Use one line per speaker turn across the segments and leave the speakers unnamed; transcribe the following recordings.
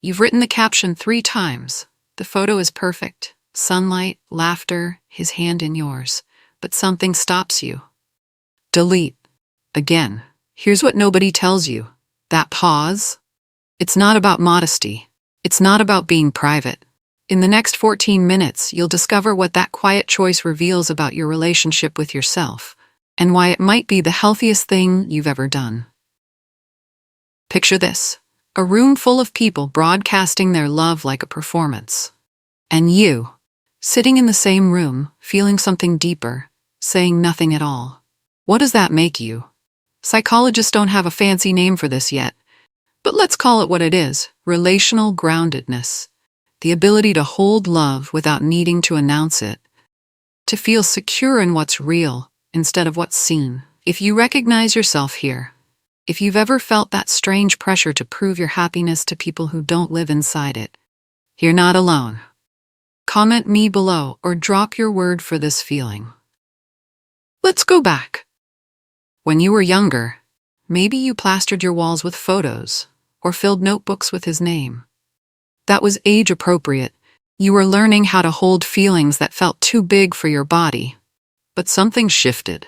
You've written the caption 3 times. The photo is perfect. Sunlight, laughter, his hand in yours. But something stops you. Delete. Again. Here's what nobody tells you. That pause. It's not about modesty. It's not about being private. In the next 14 minutes, you'll discover what that quiet choice reveals about your relationship with yourself, and why it might be the healthiest thing you've ever done. Picture this. A room full of people broadcasting their love like a performance. And you, sitting in the same room, feeling something deeper, saying nothing at all. What does that make you? Psychologists don't have a fancy name for this yet, but let's call it what it is: relational groundedness. The ability to hold love without needing to announce it. To feel secure in what's real instead of what's seen. If you recognize yourself here, if you've ever felt that strange pressure to prove your happiness to people who don't live inside it, you're not alone. Comment me below or drop your word for this feeling. Let's go back. When you were younger, maybe you plastered your walls with photos or filled notebooks with his name. That was age-appropriate. You were learning how to hold feelings that felt too big for your body. But something shifted.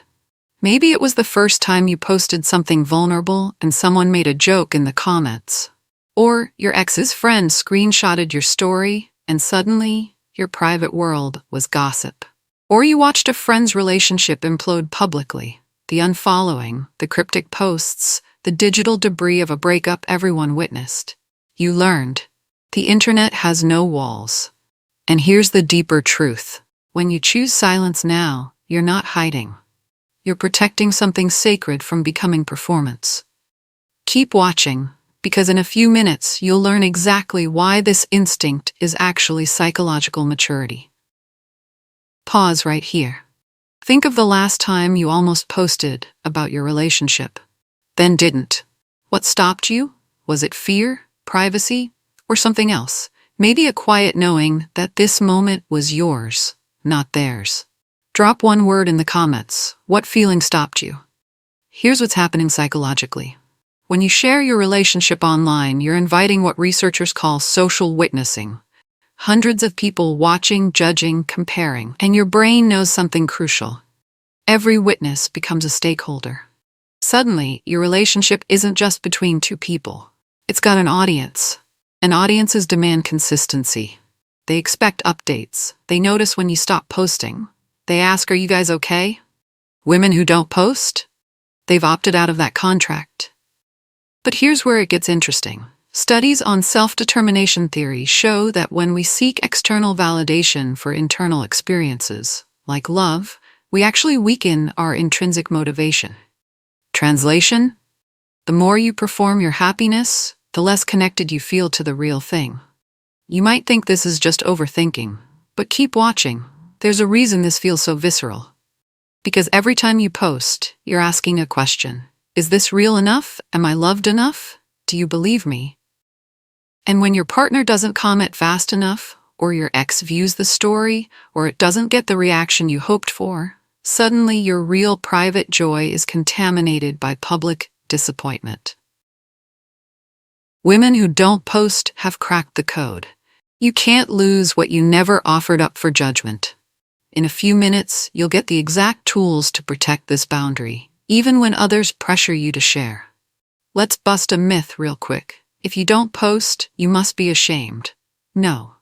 Maybe it was the first time you posted something vulnerable and someone made a joke in the comments. Or your ex's friend screenshotted your story and suddenly your private world was gossip. Or you watched a friend's relationship implode publicly. The unfollowing, the cryptic posts, the digital debris of a breakup everyone witnessed. You learned. The internet has no walls. And here's the deeper truth. When you choose silence now, you're not hiding. You're protecting something sacred from becoming performance. Keep watching, because in a few minutes you'll learn exactly why this instinct is actually psychological maturity. Pause right here. Think of the last time you almost posted about your relationship, then didn't. What stopped you? Was it fear, privacy, or something else? Maybe a quiet knowing that this moment was yours, not theirs. Drop one word in the comments. What feeling stopped you? Here's what's happening psychologically. When you share your relationship online, you're inviting what researchers call social witnessing. Hundreds of people watching, judging, comparing, and your brain knows something crucial. Every witness becomes a stakeholder. Suddenly, your relationship isn't just between 2 people. It's got an audience. And audiences demand consistency. They expect updates. They notice when you stop posting. They ask, "Are you guys okay?" Women who don't post? They've opted out of that contract. But here's where it gets interesting. Studies on self-determination theory show that when we seek external validation for internal experiences, like love, we actually weaken our intrinsic motivation. Translation? The more you perform your happiness, the less connected you feel to the real thing. You might think this is just overthinking, but keep watching. There's a reason this feels so visceral. Because every time you post, you're asking a question. Is this real enough? Am I loved enough? Do you believe me? And when your partner doesn't comment fast enough, or your ex views the story, or it doesn't get the reaction you hoped for, suddenly your real private joy is contaminated by public disappointment. Women who don't post have cracked the code. You can't lose what you never offered up for judgment. In a few minutes, you'll get the exact tools to protect this boundary, even when others pressure you to share. Let's bust a myth real quick. If you don't post, you must be ashamed. No.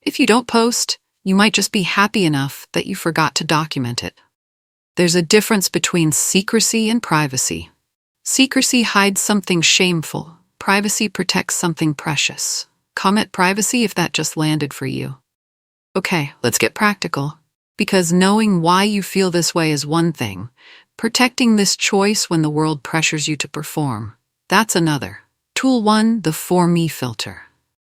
If you don't post, you might just be happy enough that you forgot to document it. There's a difference between secrecy and privacy. Secrecy hides something shameful. Privacy protects something precious. Comment privacy if that just landed for you. Okay, let's get practical. Because knowing why you feel this way is one thing. Protecting this choice when the world pressures you to perform, that's another. Tool 1, the For Me filter.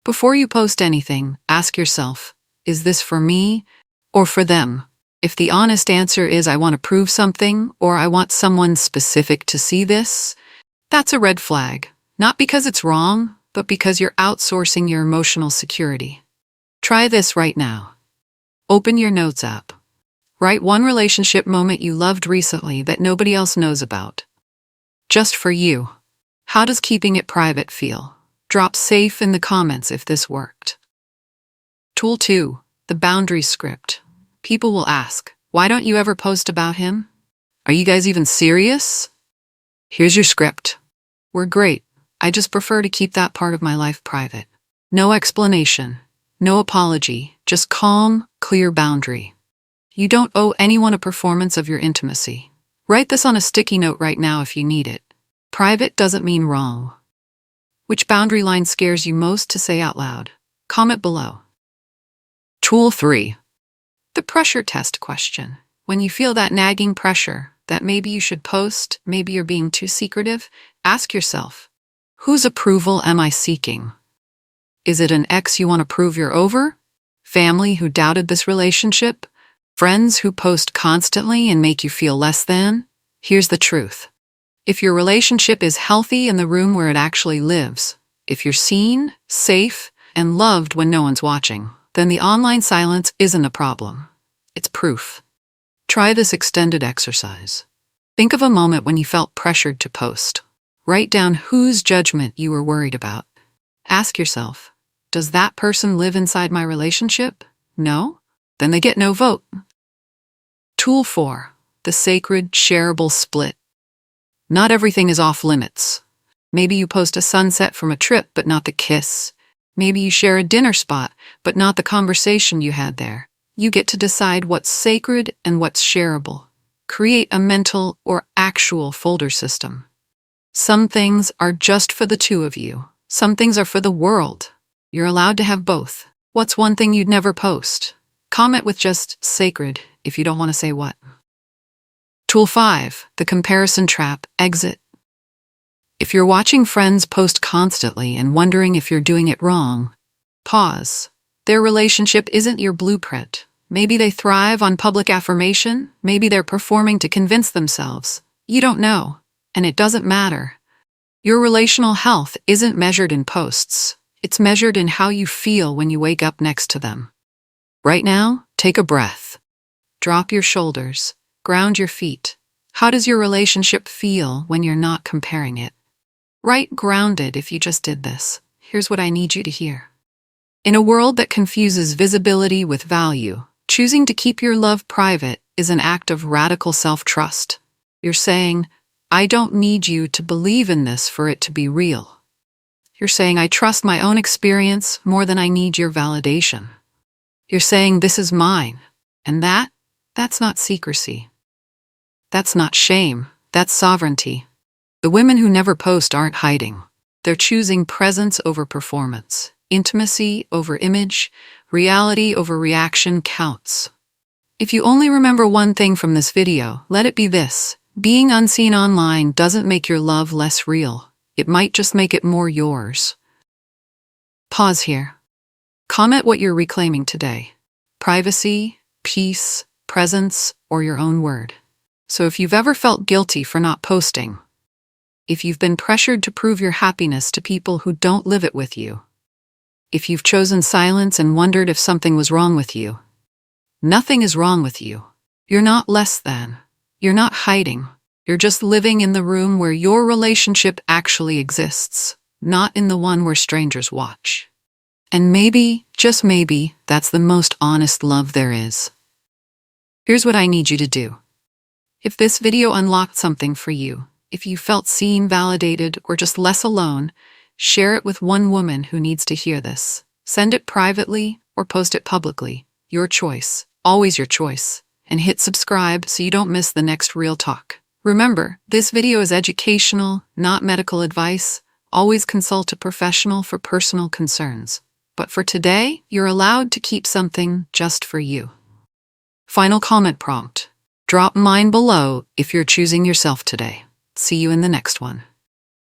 Before you post anything, ask yourself, is this for me or for them? If the honest answer is I want to prove something or I want someone specific to see this, that's a red flag. Not because it's wrong, but because you're outsourcing your emotional security. Try this right now. Open your notes app. Write one relationship moment you loved recently that nobody else knows about. Just for you. How does keeping it private feel? Drop safe in the comments if this worked. Tool 2. The boundary script. People will ask, why don't you ever post about him? Are you guys even serious? Here's your script. We're great. I just prefer to keep that part of my life private. No explanation, no apology, just calm, clear boundary. You don't owe anyone a performance of your intimacy. Write this on a sticky note right now if you need it. Private doesn't mean wrong. Which boundary line scares you most to say out loud? Comment below. Tool 3. The pressure test question. When you feel that nagging pressure, that maybe you should post, maybe you're being too secretive, ask yourself, whose approval am I seeking? Is it an ex you want to prove you're over? Family who doubted this relationship? Friends who post constantly and make you feel less than? Here's the truth. If your relationship is healthy in the room where it actually lives, if you're seen, safe, and loved when no one's watching, then the online silence isn't a problem. It's proof. Try this extended exercise. Think of a moment when you felt pressured to post. Write down whose judgment you were worried about. Ask yourself, does that person live inside my relationship? No? Then they get no vote. Tool 4. The sacred shareable split. Not everything is off limits. Maybe you post a sunset from a trip, but not the kiss. Maybe you share a dinner spot, but not the conversation you had there. You get to decide what's sacred and what's shareable. Create a mental or actual folder system. Some things are just for the two of you. Some things are for the world. You're allowed to have both. What's one thing you'd never post? Comment with just sacred if you don't want to say what. Tool 5. The comparison trap. Exit. If you're watching friends post constantly and wondering if you're doing it wrong, pause. Their relationship isn't your blueprint. Maybe they thrive on public affirmation. Maybe they're performing to convince themselves. You don't know, and it doesn't matter. Your relational health isn't measured in posts. It's measured in how you feel when you wake up next to them. Right now, take a breath. Drop your shoulders. Ground your feet. How does your relationship feel when you're not comparing it? Write grounded if you just did this. Here's what I need you to hear. In a world that confuses visibility with value, choosing to keep your love private is an act of radical self-trust. You're saying, I don't need you to believe in this for it to be real. You're saying, I trust my own experience more than I need your validation. You're saying, this is mine. And that's not secrecy. That's not shame. That's sovereignty. The women who never post aren't hiding. They're choosing presence over performance. Intimacy over image, reality over reaction counts. If you only remember one thing from this video, let it be this. Being unseen online doesn't make your love less real. It might just make it more yours. Pause here. Comment what you're reclaiming today. Privacy, peace, presence, or your own word. So if you've ever felt guilty for not posting, if you've been pressured to prove your happiness to people who don't live it with you, if you've chosen silence and wondered if something was wrong with you, nothing is wrong with you. You're not less than. You're not hiding. You're just living in the room where your relationship actually exists, not in the one where strangers watch. And maybe, just maybe, that's the most honest love there is. Here's what I need you to do. If this video unlocked something for you, if you felt seen, validated, or just less alone, share it with one woman who needs to hear this. Send it privately or post it publicly. Your choice, always your choice. And hit subscribe so you don't miss the next Real Talk. Remember, this video is educational, not medical advice. Always consult a professional for personal concerns. But for today, you're allowed to keep something just for you. Final comment prompt. Drop mine below if you're choosing yourself today. See you in the next one.